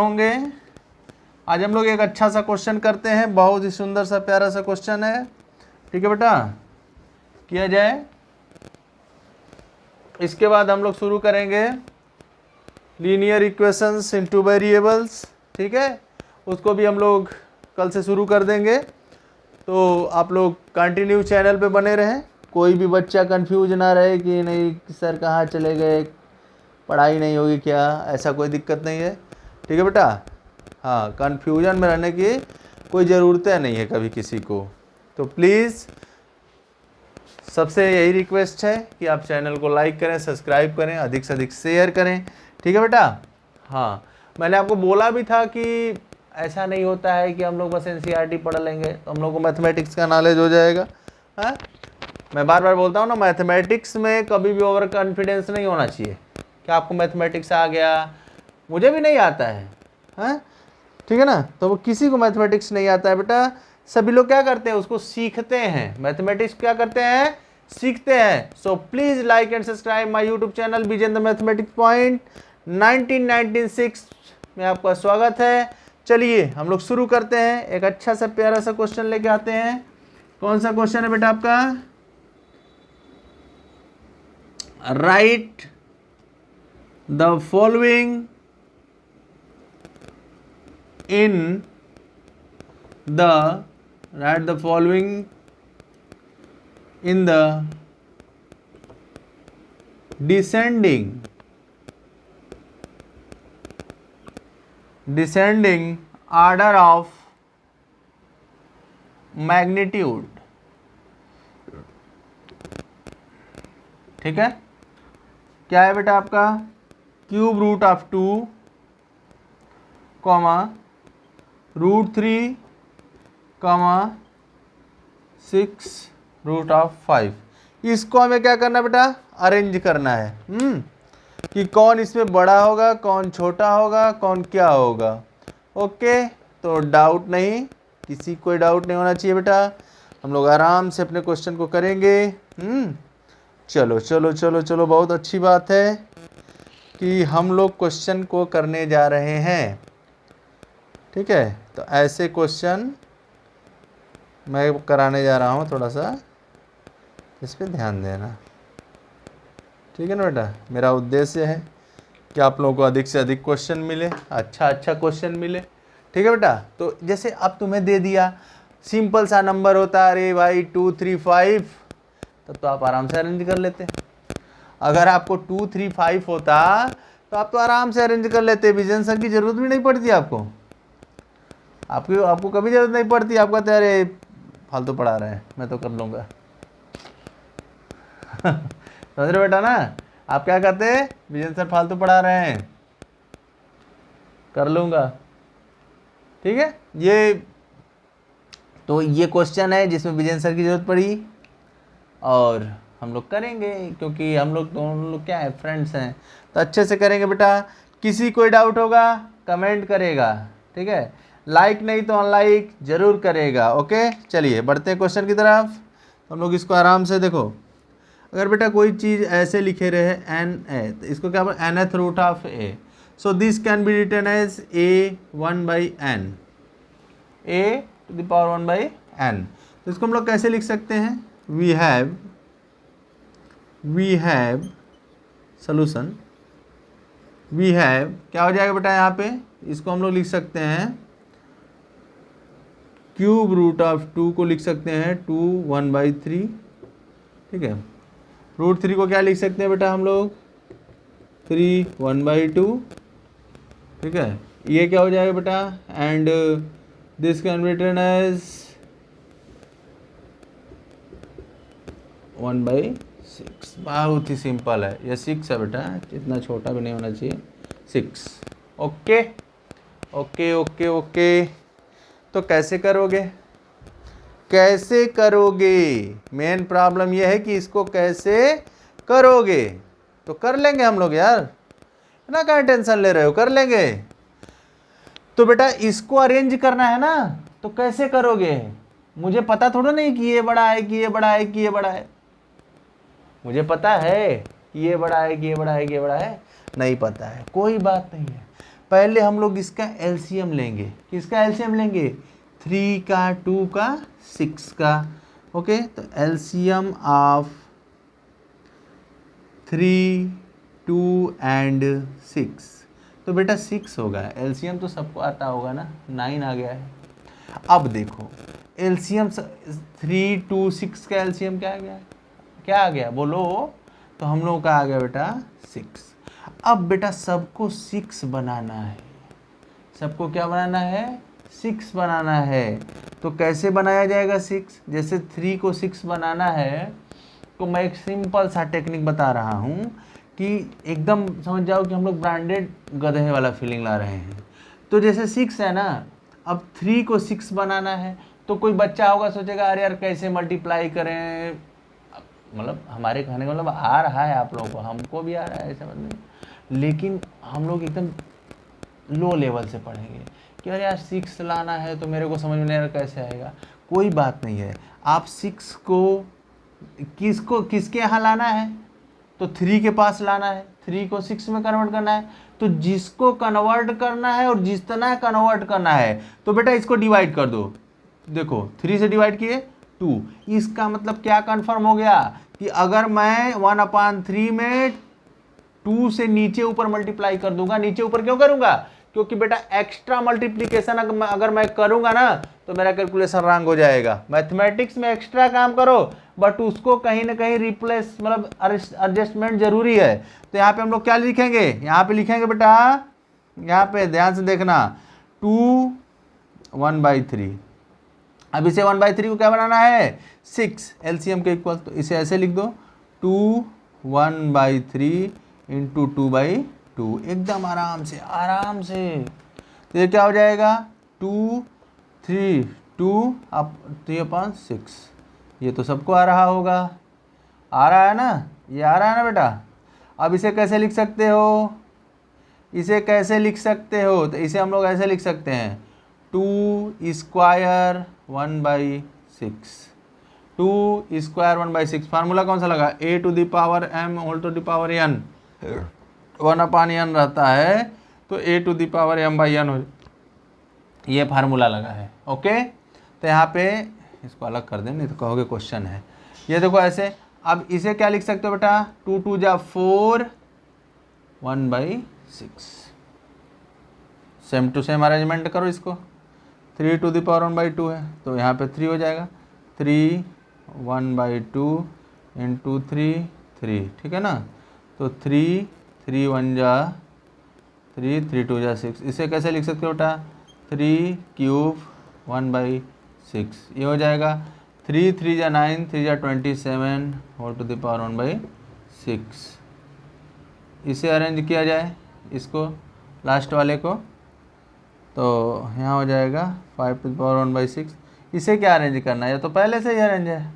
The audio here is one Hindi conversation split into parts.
होंगे। आज हम लोग एक अच्छा सा क्वेश्चन करते हैं, बहुत ही सुंदर सा प्यारा सा क्वेश्चन है। ठीक है बेटा, किया जाए। इसके बाद हम लोग शुरू करेंगे लीनियर इक्वेशंस इनटू वेरिएबल्स। ठीक है, उसको भी हम लोग कल से शुरू कर देंगे। तो आप लोग कंटिन्यू चैनल पे बने रहें, कोई भी बच्चा कंफ्यूज ना रहे कि नहीं सर कहाँ चले गए, पढ़ाई नहीं होगी क्या, ऐसा कोई दिक्कत नहीं है। ठीक है बेटा, हाँ, कन्फ्यूजन में रहने की कोई ज़रूरत नहीं है कभी किसी को। तो प्लीज़ सबसे यही रिक्वेस्ट है कि आप चैनल को लाइक करें, सब्सक्राइब करें, अधिक से अधिक शेयर करें। ठीक है बेटा, हाँ, मैंने आपको बोला भी था कि ऐसा नहीं होता है कि हम लोग बस एनसीईआरटी पढ़ लेंगे तो हम लोग को मैथमेटिक्स का नॉलेज हो जाएगा। हाँ, मैं बार बार बोलता हूँ ना, मैथमेटिक्स में कभी भी ओवर कॉन्फिडेंस नहीं होना चाहिए कि आपको मैथमेटिक्स आ गया, मुझे भी नहीं आता है। हाँ, ठीक है ना, तो वो किसी को मैथमेटिक्स नहीं आता है बेटा। सभी लोग क्या करते हैं, उसको सीखते हैं। मैथमेटिक्स क्या करते हैं, सीखते हैं। So please like and subscribe my YouTube channel Vijendra mathematics point. 1996 में आपका स्वागत है। चलिए हम लोग शुरू करते हैं, एक अच्छा सा प्यारा सा क्वेश्चन लेके आते हैं। कौन सा क्वेश्चन है बेटा आपका, right the following in the descending order of magnitude। ठीक है, क्या है बेटा आपका, cube root of 2 comma √3 comma 6 √5। इसको हमें क्या करना है बेटा, अरेंज करना है। कि कौन इसमें बड़ा होगा, कौन छोटा होगा, कौन क्या होगा। ओके, तो डाउट नहीं, किसी कोई डाउट नहीं होना चाहिए बेटा। हम लोग आराम से अपने क्वेश्चन को करेंगे। चलो चलो चलो चलो, बहुत अच्छी बात है कि हम लोग क्वेश्चन को करने जा रहे हैं। ठीक है, तो ऐसे क्वेश्चन मैं कराने जा रहा हूँ, थोड़ा सा इस पर ध्यान देना। ठीक है ना बेटा, मेरा उद्देश्य है कि आप लोगों को अधिक से अधिक क्वेश्चन मिले, अच्छा क्वेश्चन मिले। ठीक है बेटा, तो जैसे अब तुम्हें दे दिया, सिंपल सा नंबर होता है, अरे भाई 2 3 5, तब तो आप आराम से अरेंज कर लेते। अगर आपको 2 3 5 होता तो आप तो आराम से अरेंज कर लेते, विजन की जरूरत भी नहीं पड़ती आपको। आपको कभी जरूरत नहीं पड़ती, आप कहते अरे फालतू पढ़ा रहे हैं, मैं तो कर लूँगा। समझ रहे बेटा ना, आप क्या कहते हैं, विजन सर फालतू पढ़ा रहे हैं, कर लूँगा। ठीक है, ये क्वेश्चन है जिसमें विजन सर की जरूरत पड़ी और हम लोग करेंगे, क्योंकि हम लोग दोनों लोग क्या है, फ्रेंड्स हैं, तो अच्छे से करेंगे बेटा। किसी कोई डाउट होगा कमेंट करेगा, ठीक है, लाइक नहीं तो अनलाइक जरूर करेगा। ओके, चलिए बढ़ते हैं क्वेश्चन की तरफ। हम लोग इसको आराम से देखो। अगर बेटा कोई चीज़ ऐसे लिखे रहे NA, तो इसको क्या बोलते हैं, nth root of A। So this can be written as A1/n, A⁴1/n। तो इसको हम लोग कैसे लिख सकते हैं, we have solution, we have क्या हो जाएगा बेटा, यहाँ पे इसको हम लोग लिख सकते हैं, क्यूब रूट ऑफ 2 को लिख सकते हैं 2 1/3। ठीक है, √3 को क्या लिख सकते हैं बेटा हम लोग, 3 1/2। ठीक है, ये क्या हो जाएगा बेटा, and this can be written as 1/6। बहुत ही सिंपल है, ये 6 है बेटा, इतना छोटा भी नहीं होना चाहिए, 6। ओके ओके ओके ओके, तो कैसे करोगे, मेन प्रॉब्लम यह है कि इसको कैसे करोगे। तो कर लेंगे हम लोग यार, ना क्या टेंशन ले रहे हो, कर लेंगे। तो बेटा इसको अरेंज करना है ना, तो कैसे करोगे, मुझे पता थोड़ा नहीं कि ये बड़ा है कि ये बड़ा है कि ये बड़ा है। मुझे पता है कि ये बड़ा है कि ये बड़ा है कि ये बड़ा है, नहीं पता है, कोई बात नहीं है। पहले हम लोग इसका एलसीएम लेंगे। किसका एलसीएम लेंगे? 3 का, 2 का, 6 का। ओके, तो एलसीएम ऑफ 3, 2 एंड 6, तो बेटा 6 होगा। एलसीएम तो सबको आता होगा ना, 9 आ गया है। अब देखो एलसीएम 3, 2, 6 का एलसीएम क्या आ गया? क्या आ गया बोलो? तो हम लोगों का आ गया बेटा 6। अब बेटा सबको 6 बनाना है। सबको क्या बनाना है? 6 बनाना है। तो कैसे बनाया जाएगा 6? जैसे 3 को 6 बनाना है तो मैं एक सिंपल सा टेक्निक बता रहा हूँ कि एकदम समझ जाओ कि हम लोग ब्रांडेड गधे वाला फीलिंग ला रहे हैं। तो जैसे 6 है ना, अब 3 को 6 बनाना है, तो कोई बच्चा होगा सोचेगा अरे यार कैसे मल्टीप्लाई करें। मतलब हमारे कहने का मतलब आ रहा है आप लोगों को, हमको भी आ रहा है ऐसा मतलब, लेकिन हम लोग एकदम लो लेवल से पढ़ेंगे कि अरे यार 6 लाना है तो मेरे को समझ में नहीं आ रहा कैसे आएगा। कोई बात नहीं है, आप 6 को किसके यहाँ लाना है? तो 3 के पास लाना है, 3 को 6 में कन्वर्ट करना है। तो जिसको कन्वर्ट करना है और जितना कन्वर्ट करना है तो बेटा इसको डिवाइड कर दो। देखो 3 से डिवाइड किए 2, इसका मतलब क्या कंफर्म हो गया कि अगर मैं 1/3 में 2 से नीचे ऊपर मल्टीप्लाई कर दूंगा। नीचे ऊपर क्यों करूंगा? क्योंकि बेटा एक्स्ट्रा मल्टीप्लिकेशन अगर मैं करूंगा ना तो मेरा कैलकुलेशन रॉन्ग हो जाएगा। मैथमेटिक्स में एक्स्ट्रा काम करो बट उसको कहीं ना कहीं रिप्लेस मतलब एडजस्टमेंट जरूरी है। तो यहाँ पे हम लोग क्या लिखेंगे? यहाँ पे लिखेंगे बेटा, यहाँ पे ध्यान से देखना, 2 1/3। अब इसे 1/3 को क्या बनाना है? 6 एलसीएम के इक्वल। तो इसे ऐसे लिख दो, 2 1/3 इंटू 2/2, एकदम आराम से आराम से। तो ये क्या हो जाएगा? 2 3 2 अब 3/6। ये तो सबको आ रहा होगा, आ रहा है ना? ये आ रहा है ना बेटा? अब इसे कैसे लिख सकते हो? इसे कैसे लिख सकते हो? तो इसे हम लोग ऐसे लिख सकते हैं, 2 स्क्वायर 1/6। 2 स्क्वायर 1/6 फार्मूला कौन सा लगा? a to the power m whole to the power n, 1/n रहता है तो a to the power m/n हो, ये फार्मूला लगा है। ओके, तो यहाँ पे इसको अलग कर दें नहीं तो कहोगे क्वेश्चन है। ये देखो ऐसे। अब इसे क्या लिख सकते हो बेटा? 2 2 जा 4 1/6। सेम टू सेम अरेंजमेंट करो इसको। 3 टू द पावर 1/2 है तो यहाँ पे 3 हो जाएगा। 3 1/2 इंटू 3 3, ठीक है ना? तो 3 3 1 जा 3 3 2 जा 6। इसे कैसे लिख सकते हो बेटा? 3 क्यूब 1/6, ये हो जाएगा। 3 3 जा 9 3 जा 27 होल टू द पावर 1/6। इसे अरेंज किया जाए इसको, लास्ट वाले को, तो यहाँ हो जाएगा 5 टू द पावर 1/6। इसे क्या अरेंज करना है? ये तो पहले से ही अरेंज है,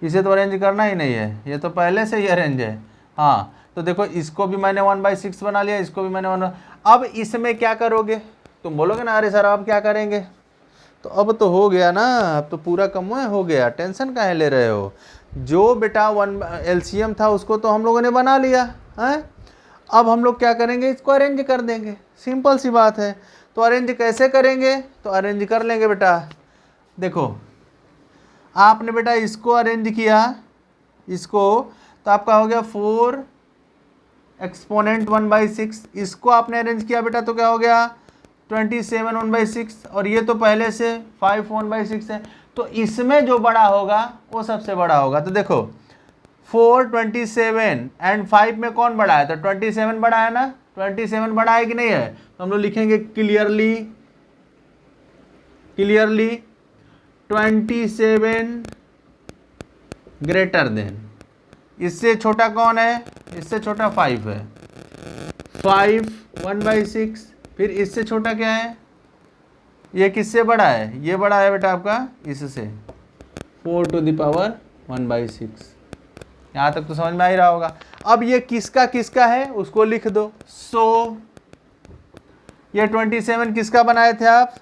इसे तो अरेंज करना ही नहीं है, ये तो पहले से ही अरेंज है। हाँ, तो देखो इसको भी मैंने 1/6 बना लिया, इसको भी मैंने 1। अब इसमें क्या करोगे? तुम बोलोगे ना अरे सर अब क्या करेंगे? तो अब तो हो गया ना, अब तो पूरा कम हो गया, टेंशन काहे ले रहे हो? जो बेटा 1 एलसीएम था उसको तो हम लोगों ने बना लिया है। अब हम लोग क्या करेंगे? इसको अरेंज कर देंगे, सिंपल सी बात है। तो अरेंज कैसे करेंगे? तो अरेंज कर लेंगे बेटा। देखो आपने बेटा इसको अरेंज किया, इसको, तो आपका हो गया 4 एक्सपोनेंट 1/6। इसको आपने अरेंज किया बेटा तो क्या हो गया? 27 1/6। और ये तो पहले से 5 1/6 है, तो इसमें जो बड़ा होगा वो सबसे बड़ा होगा। तो देखो 4 27 एंड 5 में कौन बड़ा है? तो 27 बड़ा है ना? 27 बड़ा है कि नहीं है? तो हम लोग लिखेंगे क्लियरली 27 ग्रेटर देन। इससे छोटा कौन है? इससे छोटा 5 है। 5 1/6। फिर इससे छोटा क्या है? ये किससे बड़ा है? ये बड़ा है बेटा आपका इससे, 4 टू द पावर 1/6। यहाँ तक तो समझ में आ ही रहा होगा। अब ये किसका किसका है उसको लिख दो। सो ये 27 किसका बनाए थे आप?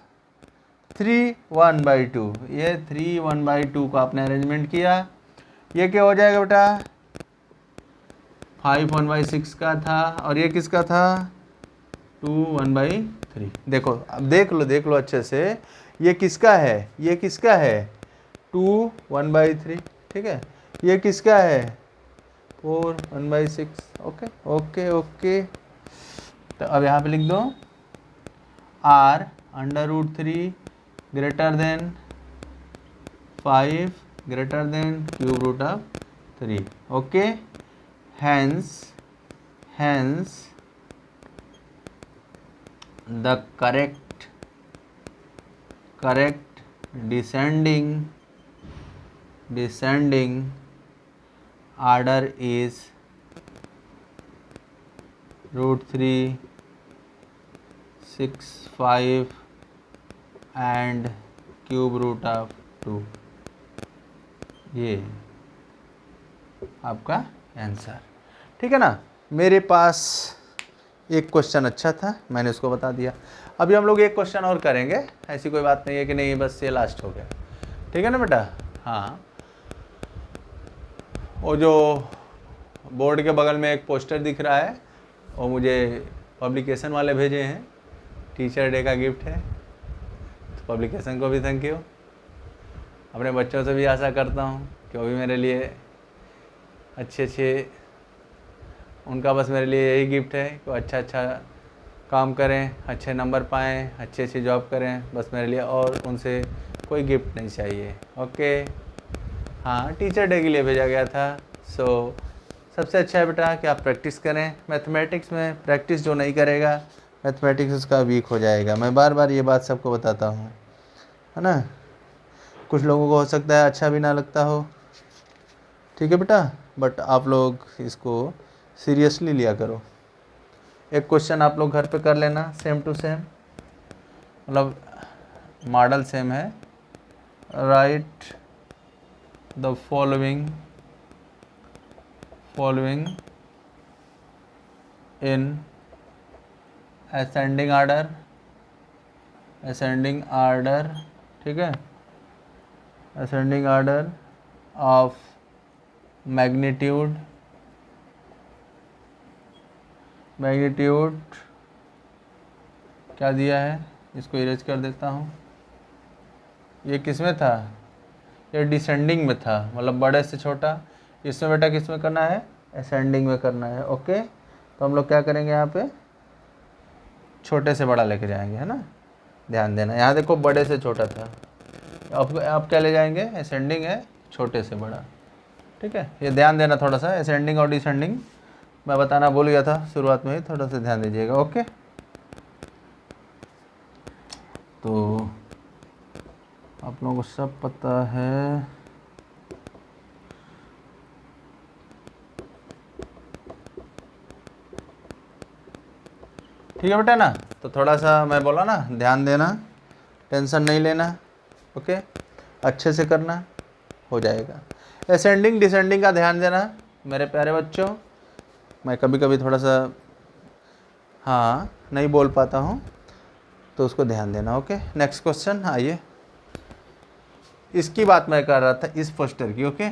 3 1/2। ये 3 1/2 को आपने अरेंजमेंट किया। ये क्या हो जाएगा बेटा? 5 1/6 का था, और ये किसका था? 2 1/3। देखो अब देख लो अच्छे से, ये किसका है, ये किसका है 2 1/3, ठीक है। ये किसका है 4 1/6। Okay okay okay. तो अब यहाँ पे लिख दो r√3 greater than 5 greater than √3। Okay, hence the correct descending order is √3 6 5 and √2। ये आपका आंसर, ठीक है ना। मेरे पास एक क्वेश्चन अच्छा था, मैंने उसको बता दिया। अभी हम लोग एक क्वेश्चन और करेंगे, ऐसी कोई बात नहीं है कि नहीं बस ये लास्ट हो गया, ठीक है ना बेटा। हाँ, वो जो बोर्ड के बगल में एक पोस्टर दिख रहा है, वो मुझे पब्लिकेशन वाले भेजे हैं, टीचर डे का गिफ्ट है, तो पब्लिकेशन को भी थैंक यू। अपने बच्चों से भी आशा करता हूँ कि वो भी मेरे लिए अच्छे उनका बस मेरे लिए यही गिफ्ट है कि अच्छा काम करें, अच्छे नंबर पाएँ, अच्छी जॉब करें, बस मेरे लिए और उनसे कोई गिफ्ट नहीं चाहिए। ओके, हाँ, टीचर डे के लिए भेजा गया था। सो सबसे अच्छा है बेटा कि आप प्रैक्टिस करें। मैथमेटिक्स में प्रैक्टिस जो नहीं करेगा, मैथमेटिक्स उसका वीक हो जाएगा। मैं बार बार ये बात सबको बताता हूँ, है ना। कुछ लोगों को हो सकता है अच्छा भी ना लगता हो, ठीक है बेटा, बट आप लोग इसको सीरियसली लिया करो। एक क्वेश्चन आप लोग घर पे कर लेना, सेम टू सेम, मतलब मॉडल सेम है। Right the following in ascending order, ठीक है, असेंडिंग आर्डर ऑफ मैग्नीट्यूड क्या दिया है, इसको इरेज कर देता हूँ। ये किस में था, ये डिसेंडिंग में था, मतलब बड़े से छोटा। इसमें बेटा किस में करना है, असेंडिंग में करना है। ओके, तो हम लोग क्या करेंगे, यहाँ पे छोटे से बड़ा लेके जाएंगे, है ना। ध्यान देना, यहाँ देखो बड़े से छोटा था, अब आप क्या ले जाएंगे, असेंडिंग है, छोटे से बड़ा, ठीक है। ये ध्यान देना थोड़ा सा, असेंडिंग और डिसेंडिंग मैं बताना भूल गया था शुरुआत में ही, थोड़ा सा ध्यान दीजिएगा। ओके, तो आप लोगों को सब पता है, ठीक है बेटा ना। तो थोड़ा सा मैं बोला ना, ध्यान देना, टेंशन नहीं लेना, ओके, अच्छे से करना, हो जाएगा। असेंडिंग डिसेंडिंग का ध्यान देना मेरे प्यारे बच्चों, मैं कभी कभी थोड़ा सा हाँ नहीं बोल पाता हूँ, तो उसको ध्यान देना। ओके, नेक्स्ट क्वेश्चन आइए, इसकी बात मैं कर रहा था, इस पोस्टर की। ओके,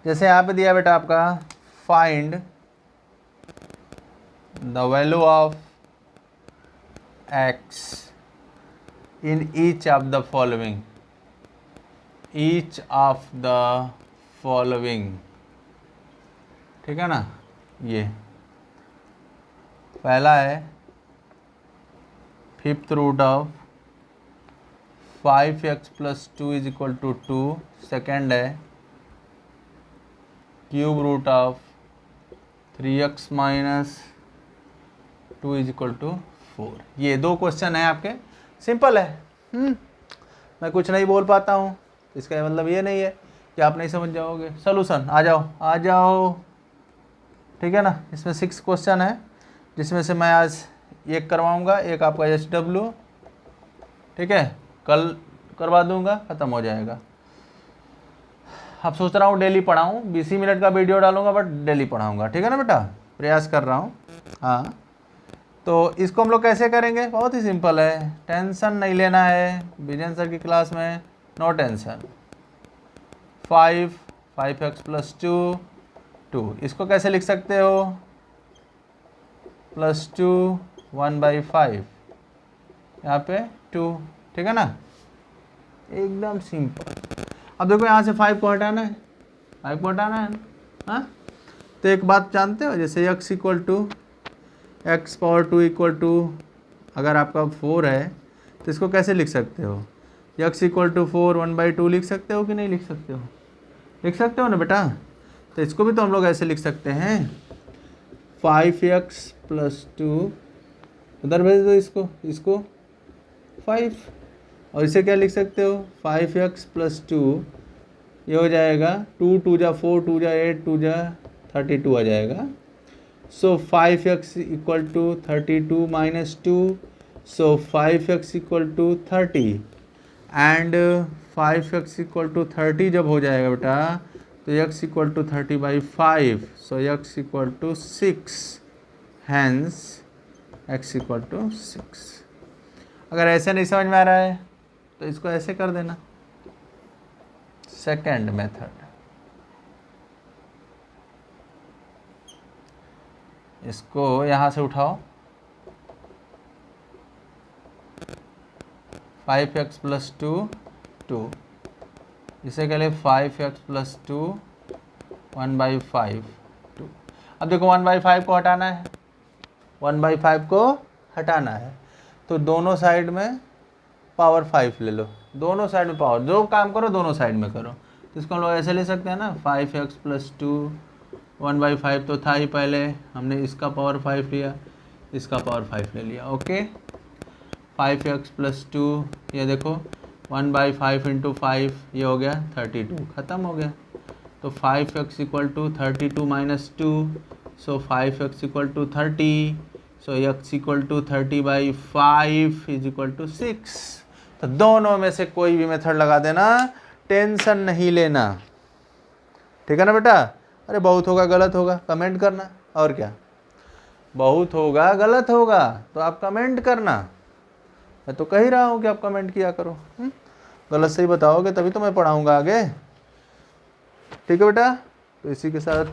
जैसे यहाँ पे दिया बेटा आपका, find the value of x in each of the following, ठीक है ना। ये पहला है 5th root of 5x + 2 = 2, second है क्यूब रूट ऑफ 3x - 2 = 4। ये दो क्वेश्चन है आपके, सिंपल है। मैं कुछ नहीं बोल पाता हूँ, इसका मतलब ये नहीं है कि आप नहीं समझ जाओगे। सॉल्यूशन आ जाओ, ठीक है ना। इसमें 6 क्वेश्चन है, जिसमें से मैं आज एक करवाऊँगा, एक आपका SW, ठीक है, कल करवा दूँगा, ख़त्म हो जाएगा। अब सोच रहा हूँ डेली पढ़ाऊँ, 20 मिनट का वीडियो डालूंगा बट डेली पढ़ाऊँगा, ठीक है ना बेटा, प्रयास कर रहा हूँ। हाँ, तो इसको हम लोग कैसे करेंगे, बहुत ही सिंपल है, टेंशन नहीं लेना है विजय सर की क्लास में, नो टेंशन। 5x प्लस 2, इसको कैसे लिख सकते हो, +2 1/5, यहाँ पे 2, ठीक है ना, एकदम सिंपल। अब देखो यहाँ से 5 को हटाना है, 5 को हटाना है, हाँ। तो एक बात जानते हो, जैसे x equal to x power 2 equal to, अगर आपका 4 है तो इसको कैसे लिख सकते हो, x इक्वल टू 4 1/2 लिख सकते हो कि नहीं लिख सकते हो, लिख सकते हो ना बेटा। तो इसको भी तो हम लोग ऐसे लिख सकते हैं, 5x प्लस 2, उधर भेज दो इसको 5, और इसे क्या लिख सकते हो, 5x प्लस 2, ये हो जाएगा 2 2 जा 4 2 जा 8 2 जा 32 आ जाएगा। So 5x equal to 32 minus 2, so 5x equal to 30, and 5x equal to 30 जब हो जाएगा बेटा, तो x equal to 30/5, so x equal to 6, hence x equal to 6। अगर ऐसे नहीं समझ में आ रहा है तो इसको ऐसे कर देना, सेकेंड मेथड, इसको यहाँ से उठाओ, 5x प्लस 2, इसे कह ले 5x प्लस 2 1/5, 2। अब देखो 1/5 को हटाना है, 1/5 को हटाना है, तो दोनों साइड में पावर 5 ले लो, दोनों साइड में पावर, जो काम करो दोनों साइड में करो। तो इसको हम लोग ऐसे ले सकते हैं ना, 5x प्लस 2 1/5 तो था ही, पहले हमने इसका पावर 5 लिया, इसका पावर 5 ले लिया, ओके। 5x प्लस 2, ये देखो 1/5 इंटू 5, ये हो गया 32, ख़त्म हो गया। तो 5x equal to 32 minus 2, so 5x equal to 30, so x equal to 30/5 is equal to 6। तो दोनों में से कोई भी मेथड लगा देना, टेंशन नहीं लेना, ठीक है ना बेटा। अरे बहुत होगा गलत होगा कमेंट करना, और क्या, बहुत होगा गलत होगा तो आप कमेंट करना, मैं तो कह ही रहा हूँ कि आप कमेंट किया करो, गलत सही बताओगे तभी तो मैं पढ़ाऊँगा आगे, ठीक है बेटा। तो इसी के साथ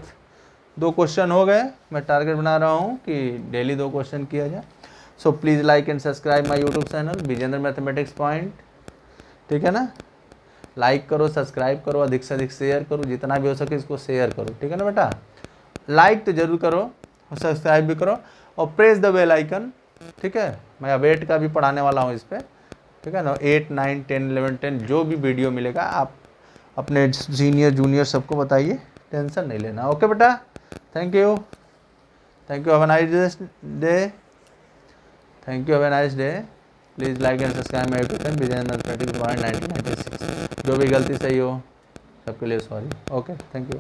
2 क्वेश्चन हो गए, मैं टारगेट बना रहा हूँ कि डेली 2 क्वेश्चन किया जाए। So please like and subscribe my YouTube channel Vijendra mathematics point, ठीक है ना, लाइक करो, सब्सक्राइब करो, अधिक से अधिक शेयर करो, जितना भी हो सके इसको शेयर करो, ठीक है ना बेटा। लाइक तो जरूर करो और सब्सक्राइब भी करो, और प्रेस द बेल आइकन, ठीक है। मैं अब 8 का भी पढ़ाने वाला हूँ इस पर, ठीक है ना, 8 9 10 11 10 जो भी वीडियो मिलेगा आप अपने सीनियर जूनियर सबको बताइए, टेंशन नहीं लेना, ओके बेटा। Thank you, have a nice day, thank you, have a nice day. Please like and subscribe my YouTube channel Vijendra mathematics point 1996। जो भी गलती सही हो सबके लिए सॉरी, ओके, थैंक यू।